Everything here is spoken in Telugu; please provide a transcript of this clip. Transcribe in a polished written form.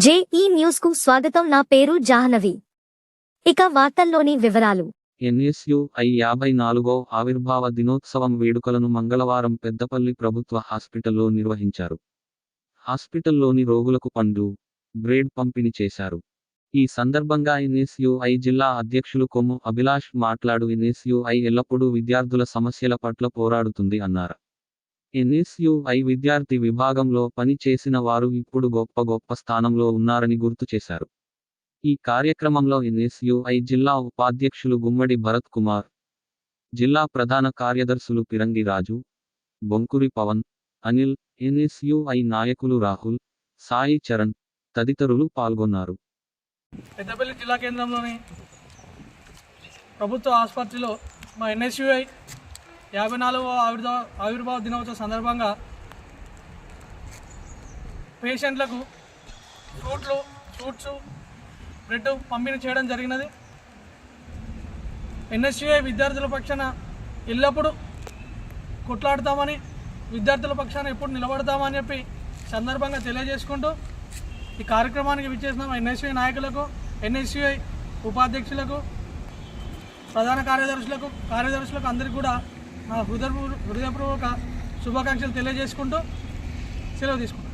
జేఈ న్యూస్ కు స్వాగతం. నా పేరు జాహ్నవి. ఇక వార్తల్లోని వివరాలు. ఎన్ఎస్యుఐ 54వ ఆవిర్భావ దినోత్సవం వేడుకలను మంగళవారం పెద్దపల్లి ప్రభుత్వ హాస్పిటల్లో నిర్వహించారు. హాస్పిటల్లోని రోగులకు పండ్లు, బ్రెడ్ పంపిణీ చేశారు. ఈ సందర్భంగా ఎన్ఎస్యుఐ జిల్లా అధ్యక్షులు కొమ్ము అభిలాష్ మాట్లాడు ఎన్ఎస్యుఐ ఎల్లప్పుడూ విద్యార్థుల సమస్యల పట్ల పోరాడుతుంది అన్నారు. ఎన్ఎస్యుఐ విద్యార్థి విభాగంలో పని చేసిన వారు ఇప్పుడు గొప్ప స్థానంలో ఉన్నారని గుర్తు చేశారు. ఈ కార్యక్రమంలో ఎన్ఎస్యుఐ జిల్లా ఉపాధ్యక్షులు గుమ్మడి భరత్ కుమార్, జిల్లా ప్రధాన కార్యదర్శులు పిరంగి రాజు, బొంకురి పవన్, అనిల్, ఎన్ఎస్యుఐ నాయకులు రాహుల్, సాయి చరణ్ తదితరులు పాల్గొన్నారు. పెద్దపల్లి జిల్లా కేంద్రంలోని ప్రభుత్వ ఆసుపత్రిలో మా ఎన్ఎస్యుఐ 54వ ఆవిర్భావ దినోత్సవ సందర్భంగా పేషెంట్లకు ఫ్రూట్స్, బ్రెడ్ పంపిణీ చేయడం జరిగినది. ఎన్ఎస్యుఐ విద్యార్థుల పక్షాన ఎల్లప్పుడూ కొట్లాడతామని, విద్యార్థుల పక్షాన ఎప్పుడు నిలబడతామని చెప్పి సందర్భంగా తెలియజేసుకుంటూ ఈ కార్యక్రమానికి విచ్చేసిన ఎన్ఎస్యుఐ నాయకులకు, ఎన్ఎస్యుఐ ఉపాధ్యక్షులకు, ప్రధాన కార్యదర్శులకు అందరికీ కూడా నా హృదయపూర్వక శుభాకాంక్షలు తెలియజేసుకుంటూ సెలవు తీసుకుంటాను.